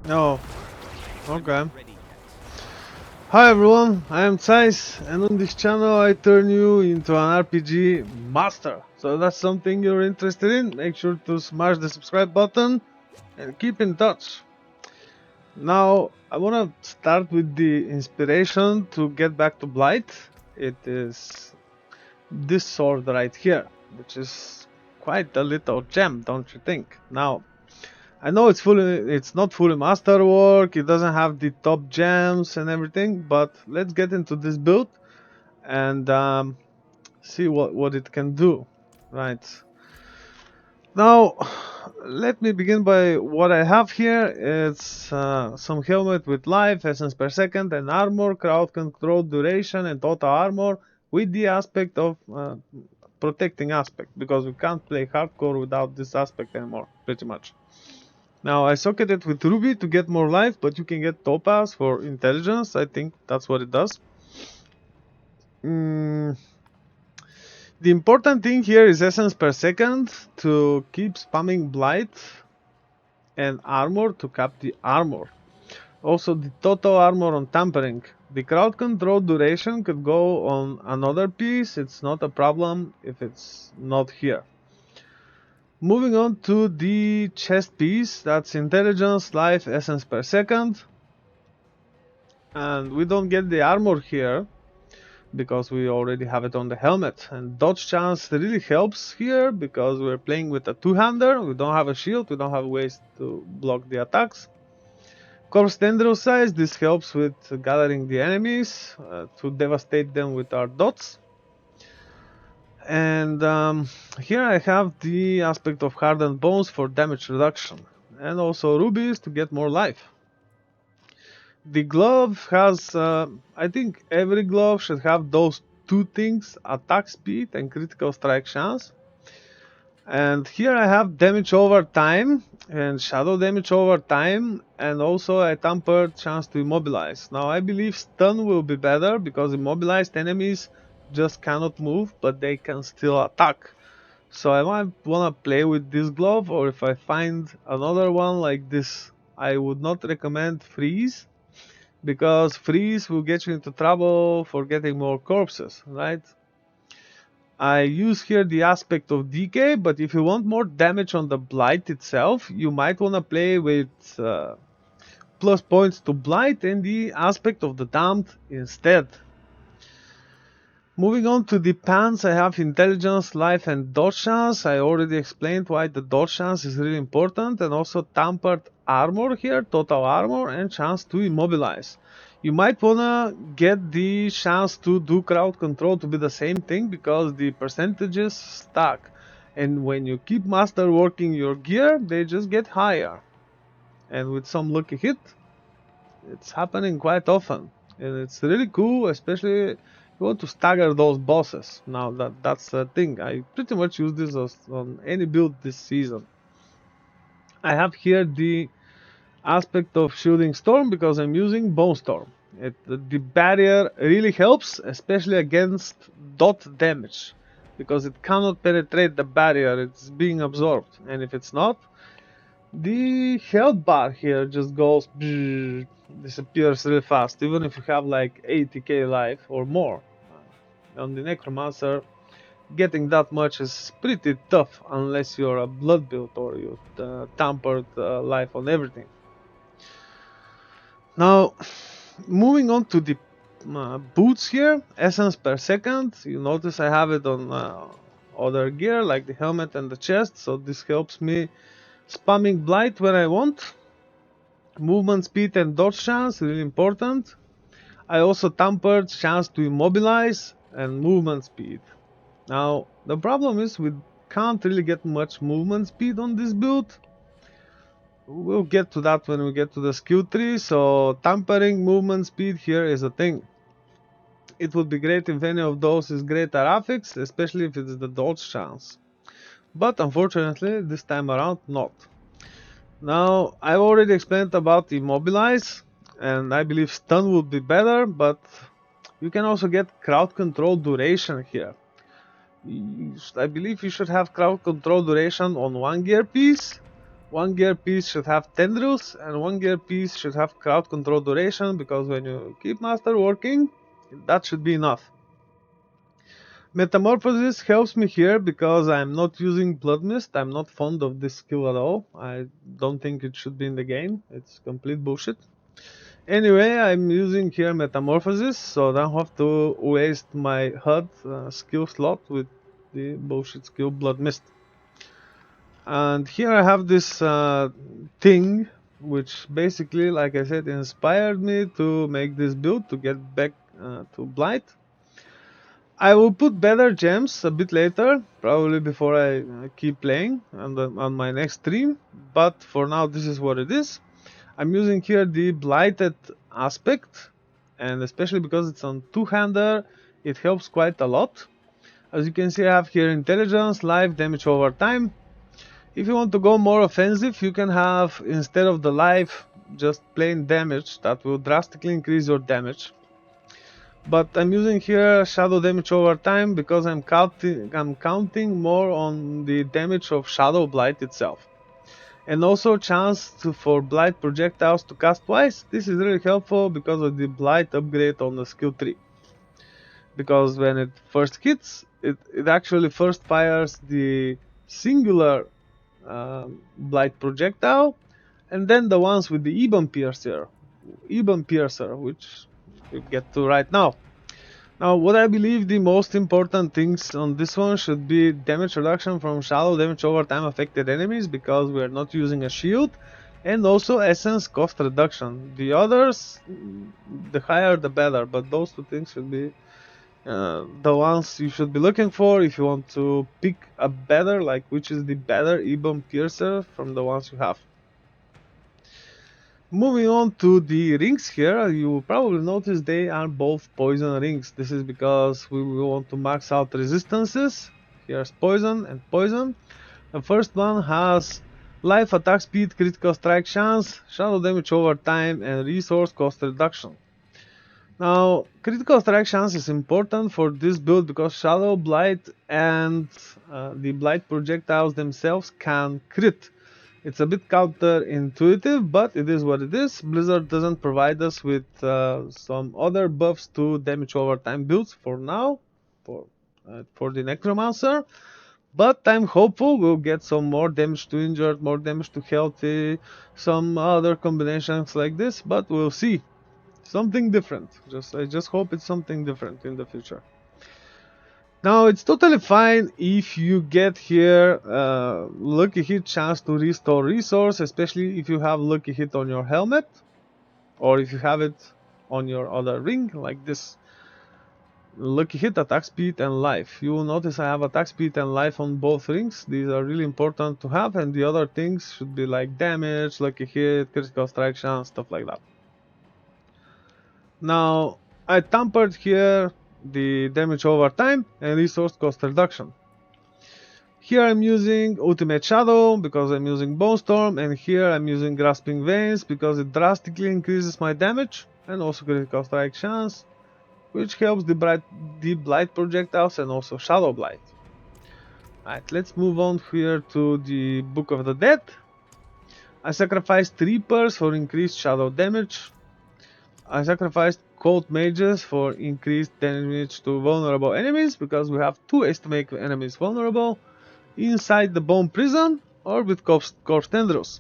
Oh, okay. Hi everyone, I am Zeiss, and on this channel I turn you into an RPG master. So if that's something you're interested in, make sure to smash the subscribe button and keep in touch. Now, I wanna start with the inspiration to get back to Blight. It is this sword right here, which is quite a little gem, don't you think? Now, I know it's not fully masterwork, it doesn't have the top gems and everything, but let's get into this build and see what it can do. Right. Now, let me begin by what I have here. It's some helmet with life, essence per second, and armor, crowd control duration, and total armor with the aspect of protecting aspect, because we can't play hardcore without this aspect anymore, pretty much. Now I socket it with Ruby to get more life, but you can get Topaz for intelligence. I think that's what it does. The important thing here is essence per second to keep spamming Blight and armor to cap the armor. Also the total armor on tampering. The crowd control duration could go on another piece. It's not a problem if it's not here. Moving on to the chest piece, that's intelligence, life, essence per second. And we don't get the armor here because we already have it on the helmet, and dodge chance really helps here because we're playing with a two-hander. We don't have a shield, we don't have ways to block the attacks. Corpse tendril size, this helps with gathering the enemies to devastate them with our dots. And here I have the aspect of hardened bones for damage reduction, and also rubies to get more life. The glove has, I think every glove should have those two things, attack speed and critical strike chance. And here I have damage over time and shadow damage over time, and also a tampered chance to immobilize. Now I believe stun will be better because immobilized enemies just cannot move, but they can still attack. So I might wanna play with this glove, or if I find another one like this, I would not recommend freeze, because freeze will get you into trouble for getting more corpses, right? I use here the aspect of decay, but if you want more damage on the blight itself, you might want to play with plus points to blight and the aspect of the damned instead. Moving on to the pants, I have intelligence, life, and dodge chance. I already explained why the dodge chance is really important, and also tampered armor here, total armor, and chance to immobilize. You might wanna get the chance to do crowd control to be the same thing because the percentages stack, and when you keep master working your gear, they just get higher. And with some lucky hit, it's happening quite often, and it's really cool, especially you want to stagger those bosses. Now that's the thing. I pretty much use this on any build this season. I have here the aspect of shielding storm because I'm using bone storm. The barrier really helps, especially against dot damage, because it cannot penetrate the barrier, it's being absorbed, and if it's not, the health bar here just goes disappears really fast, even if you have like 80k life or more. On the Necromancer, getting that much is pretty tough unless you're a blood build or you tampered life on everything. Now, moving on to the boots here, essence per second. You notice I have it on other gear like the helmet and the chest, so this helps me spamming blight when I want. Movement speed and dodge chance, really important. I also tampered chance to immobilize and movement speed. Now, the problem is we can't really get much movement speed on this build. We'll get to that when we get to the skill tree, so tampering movement speed here is a thing. It would be great if any of those is greater affix, especially if it's the dodge chance. But unfortunately, this time around, not. Now, I've already explained about immobilize, and I believe stun would be better, but you can also get crowd control duration here. I believe you should have crowd control duration on one gear piece, One gear piece should have tendrils, and one gear piece should have crowd control duration, because when you keep master working, that should be enough. Metamorphosis helps me here because I'm not using Blood Mist. I'm not fond of this skill at all. I don't think it should be in the game. It's complete bullshit. Anyway, I'm using here Metamorphosis, so I don't have to waste my HUD skill slot with the bullshit skill Blood Mist. And here I have this thing, which basically, like I said, inspired me to make this build to get back to Blight. I will put better gems a bit later, probably before I keep playing on my next stream, but for now this is what it is. I'm using here the Blighted aspect, and especially because it's on 2-hander, it helps quite a lot. As you can see, I have here intelligence, life, damage over time. If you want to go more offensive, you can have, instead of the life, just plain damage. That will drastically increase your damage. But I'm using here shadow damage over time because I'm counting more on the damage of Shadow Blight itself. And also chance for Blight projectiles to cast twice. This is really helpful because of the Blight upgrade on the skill tree. Because when it first hits, it actually first fires the singular Blight projectile, and then the ones with the Ebon Piercer, which we get to right now. Now, what I believe the most important things on this one should be damage reduction from shadow damage over time affected enemies, because we are not using a shield, and also essence cost reduction. The others, the higher the better, but those two things should be the ones you should be looking for if you want to pick a better, like which is the better Ebon Piercer from the ones you have. Moving on to the rings here, you will probably notice they are both poison rings. This is because we will want to max out resistances. Here's poison and poison. The first one has life, attack speed, critical strike chance, shadow damage over time, and resource cost reduction. Now, critical strike chance is important for this build because Shadow Blight and the Blight projectiles themselves can crit. It's a bit counterintuitive, but it is what it is. Blizzard doesn't provide us with some other buffs to damage over time builds for now, for the Necromancer. But I'm hopeful we'll get some more damage to injured, more damage to healthy, some other combinations like this, but we'll see. Something different. I just hope it's something different in the future. Now, it's totally fine if you get here lucky hit chance to restore resource, especially if you have lucky hit on your helmet, or if you have it on your other ring, like this. Lucky hit, attack speed, and life. You will notice I have attack speed and life on both rings. These are really important to have, and the other things should be like damage, lucky hit, critical strike chance, stuff like that. Now, I tampered here the damage over time and resource cost reduction. Here I'm using Ultimate Shadow because I'm using Bone Storm, and here I'm using Grasping Veins because it drastically increases my damage and also critical strike chance, which helps the Blight projectiles and also Shadow Blight. Alright, let's move on here to the Book of the Dead. I sacrificed Reapers for increased shadow damage. I sacrificed Cold Mages for increased damage to vulnerable enemies, because we have two ways to make enemies vulnerable: inside the Bone Prison or with Corpse Tendrils.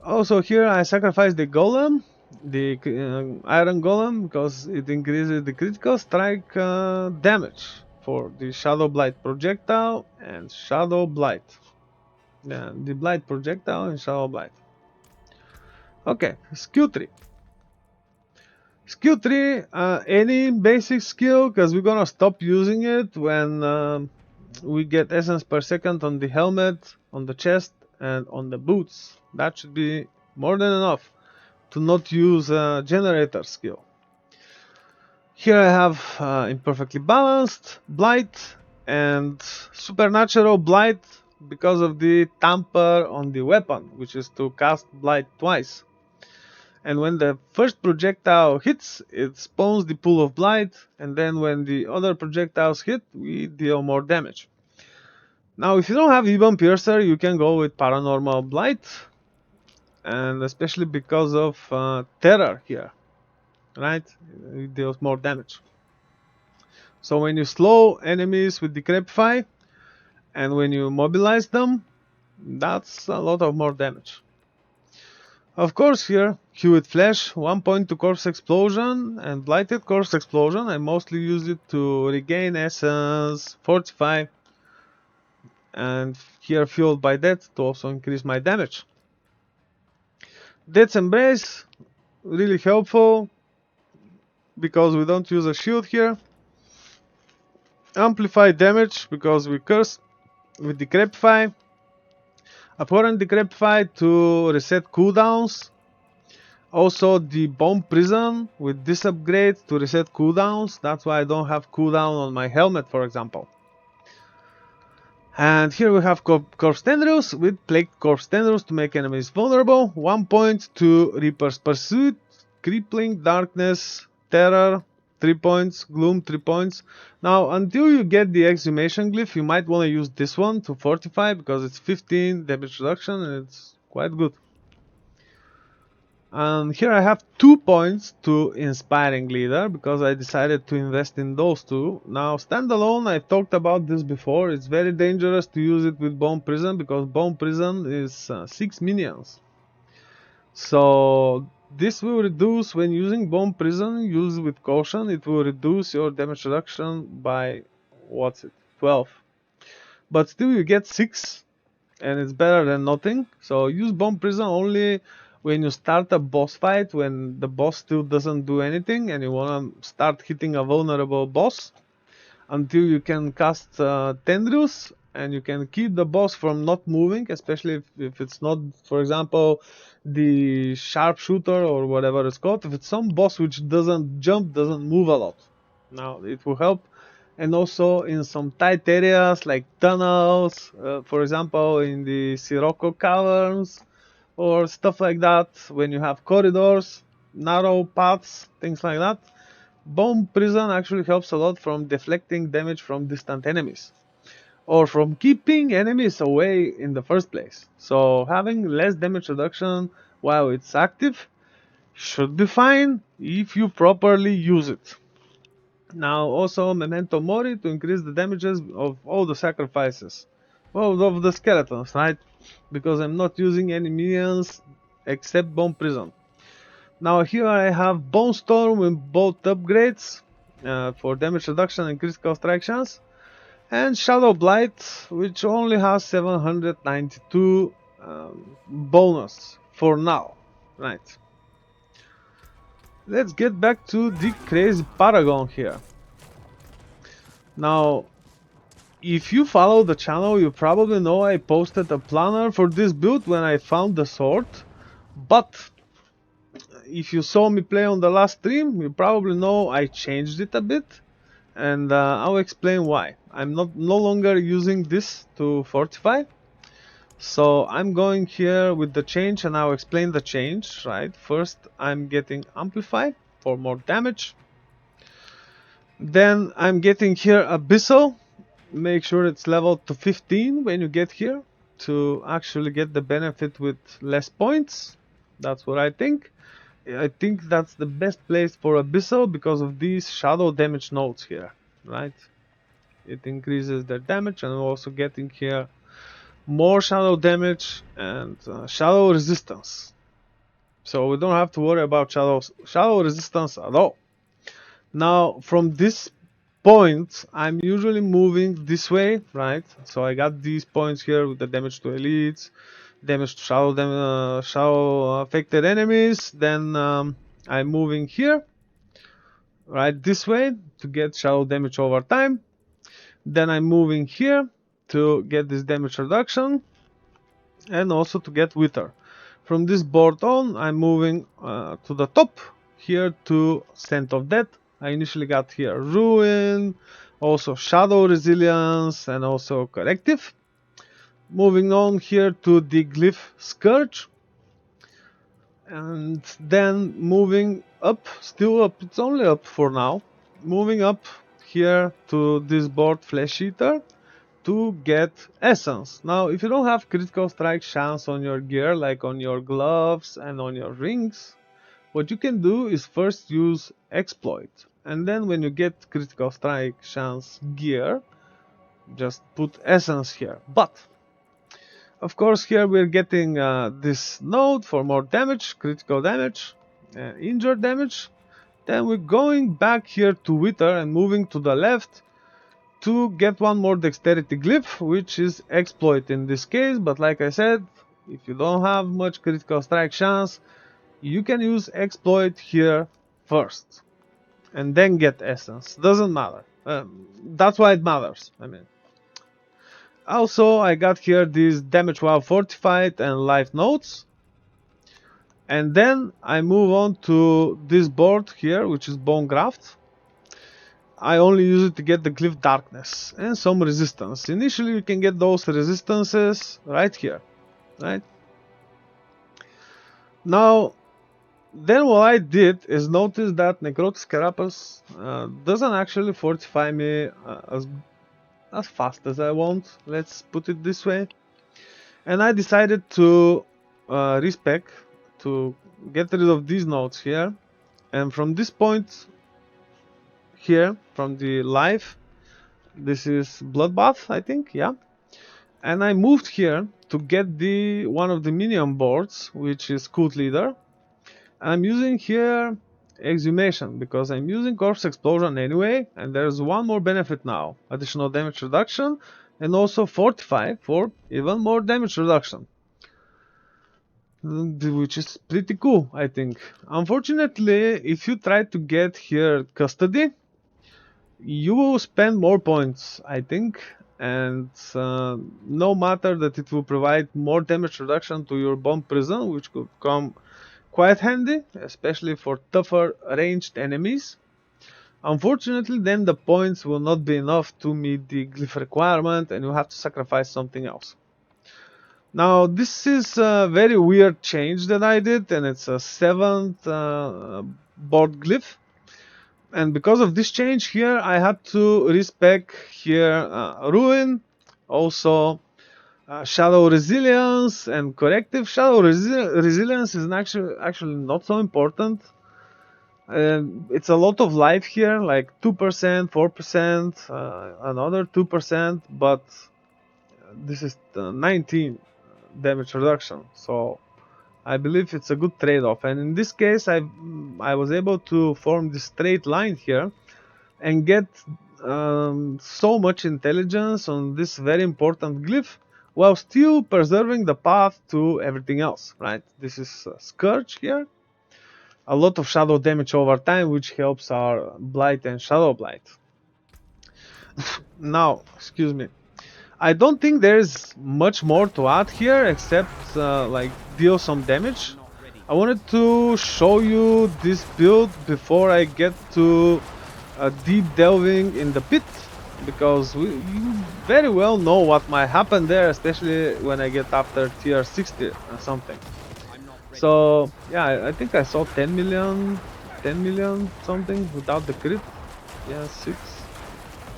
Also here I sacrificed the Golem, the Iron Golem, because it increases the critical strike damage for the Shadow Blight projectile and Shadow Blight. Yeah, the Blight projectile and Shadow Blight. Okay, skill tree. Skill tree, any basic skill, because we're gonna stop using it when we get essence per second on the helmet, on the chest, and on the boots. That should be more than enough to not use a generator skill. Here I have imperfectly balanced, Blight, and supernatural Blight because of the tamper on the weapon, which is to cast Blight twice. And when the first projectile hits, it spawns the pool of Blight, and then when the other projectiles hit, we deal more damage. Now if you don't have Ebon Piercer, you can go with Paranormal Blight, and especially because of Terror here, right? It deals more damage. So when you slow enemies with Decrepify, and when you mobilize them, that's a lot of more damage. Of course here, Q with Flash, 1 point to Corpse Explosion and Blighted Corpse Explosion. I mostly use it to regain essence, fortify, and here fueled by that to also increase my damage. Death's Embrace, really helpful because we don't use a shield here. Amplify damage because we curse with Decrepify. Abhorrent Decrepify to reset cooldowns. Also the Bomb Prison with this upgrade to reset cooldowns. That's why I don't have cooldown on my helmet, for example. And here we have Corpse Tendrils with Plague Corpse Tendrils to make enemies vulnerable. 1 point to Reaper's Pursuit, Crippling Darkness, Terror, 3 points, Gloom, 3 points. Now, until you get the Exhumation Glyph, you might want to use this one to fortify because it's 15 damage reduction and it's quite good. And here I have 2 points to Inspiring Leader because I decided to invest in those two. Now, standalone, I've talked about this before. It's very dangerous to use it with Bone Prison because Bone Prison is 6 minions. So this will reduce, when using Bone Prison, use with caution, it will reduce your damage reduction by, 12. But still you get 6 and it's better than nothing. So use Bone Prison only when you start a boss fight, when the boss still doesn't do anything and you wanna start hitting a vulnerable boss until you can cast Tendrils and you can keep the boss from not moving, especially if it's not, for example, the sharpshooter or whatever it's called. If it's some boss which doesn't jump, doesn't move a lot, now it will help. And also in some tight areas like tunnels, for example in the Sirocco caverns or stuff like that, when you have corridors, narrow paths, things like that, Bone Prison actually helps a lot from deflecting damage from distant enemies or from keeping enemies away in the first place. So having less damage reduction while it's active should be fine if you properly use it. Now also Memento Mori to increase the damages of all the sacrifices. Well, of the skeletons, right? Because I'm not using any minions except Bone Prison. Now here I have Bone Storm with both upgrades for damage reduction and critical strike chance. And Shadow Blight, which only has 792 bonus for now, right? Let's get back to the crazy Paragon here. Now, if you follow the channel, you probably know I posted a planner for this build when I found the sword. But if you saw me play on the last stream, you probably know I changed it a bit. And I'll explain why. I'm no longer using this to fortify. So I'm going here with the change and I'll explain the change, right? First I'm getting Amplify for more damage. Then I'm getting here Abyssal. Make sure it's leveled to 15 when you get here to actually get the benefit with less points. That's what I think. I think that's the best place for Abyssal because of these shadow damage nodes here, right? It increases their damage and we're also getting here more shadow damage and shadow resistance. So we don't have to worry about shadow resistance at all. Now from this point I'm usually moving this way, right? So I got these points here with the damage to elites, damage to shadow affected enemies. Then I'm moving here, right, this way to get shadow damage over time. Then I'm moving here to get this damage reduction and also to get Wither. From this board on, I'm moving to the top here to Scent of Death. I initially got here Ruin, also Shadow Resilience and also Corrective. Moving on here to the Glyph Scourge. And then moving up, still up, it's only up for now. Moving up here to this board Flesh Eater to get essence. Now, if you don't have critical strike chance on your gear, like on your gloves and on your rings, what you can do is first use exploit, and then when you get critical strike chance gear, just put essence here. But of course here we're getting this node for more damage, critical damage, injured damage. Then we're going back here to Wither and moving to the left to get one more dexterity glyph, which is exploit in this case. But like I said, if you don't have much critical strike chance, you can use exploit here first and then get essence. Doesn't matter. That's why it matters. I mean, also I got here these damage while fortified and life nodes, and then I move on to this board here, which is Bone Graft. I only use it to get the glyph darkness and some resistance. Initially you can get those resistances right here, right? Now, then what I did is notice that Necrotic Carapace doesn't actually fortify me as fast as I want, let's put it this way. And I decided to respec, to get rid of these nodes here, and from this point here, from the life, this is Bloodbath, I think, yeah. And I moved here to get the one of the minion boards, which is Cult Leader. I'm using here Exhumation because I'm using Corpse Explosion anyway, and there's one more benefit now, additional damage reduction, and also Fortify for even more damage reduction, which is pretty cool, I think. Unfortunately, if you try to get here Custody, you will spend more points, I think, and no matter that it will provide more damage reduction to your Bomb Prison, which could come quite handy, especially for tougher ranged enemies. Unfortunately, then the points will not be enough to meet the glyph requirement, and you have to sacrifice something else. Now, this is a very weird change that I did, and it's a 7th board glyph. And because of this change here, I had to respec here Ruin, also Shadow Resilience and Corrective. Shadow Resilience is actually not so important. It's a lot of life here, like 2%, 4%, another 2%, but this is 19 damage reduction, so I believe it's a good trade-off. And in this case, I was able to form this straight line here and get so much intelligence on this very important glyph, while still preserving the path to everything else, right? This is Scourge here. A lot of shadow damage over time, which helps our Blight and Shadow Blight. Now, excuse me. I don't think there's much more to add here, except like deal some damage. I wanted to show you this build before I get to deep delving in the pit, because you very well know what might happen there, especially when I get after tier 60 or something. So yeah, I think I saw 10 million something without the crit. Yeah, 6.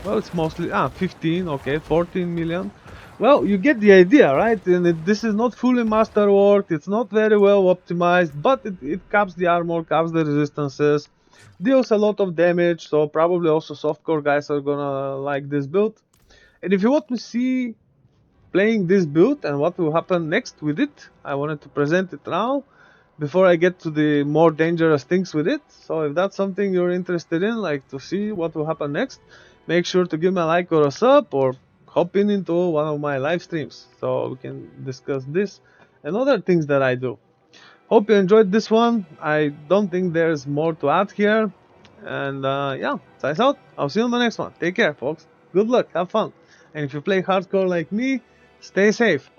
Well, it's mostly 15, okay, 14 million. Well, you get the idea, right? And this is not fully masterworked, it's not very well optimized, but it caps the armor, caps the resistances, deals a lot of damage, so probably also softcore guys are gonna like this build. And if you want to see playing this build and what will happen next with it, I wanted to present it now before I get to the more dangerous things with it. So if that's something you're interested in, like to see what will happen next, make sure to give me a like or a sub, or hop into one of my live streams so we can discuss this and other things that I do. Hope you enjoyed this one. I don't think there's more to add here. And yeah, Zeiss out. I'll see you on the next one. Take care, folks. Good luck. Have fun. And if you play hardcore like me, stay safe.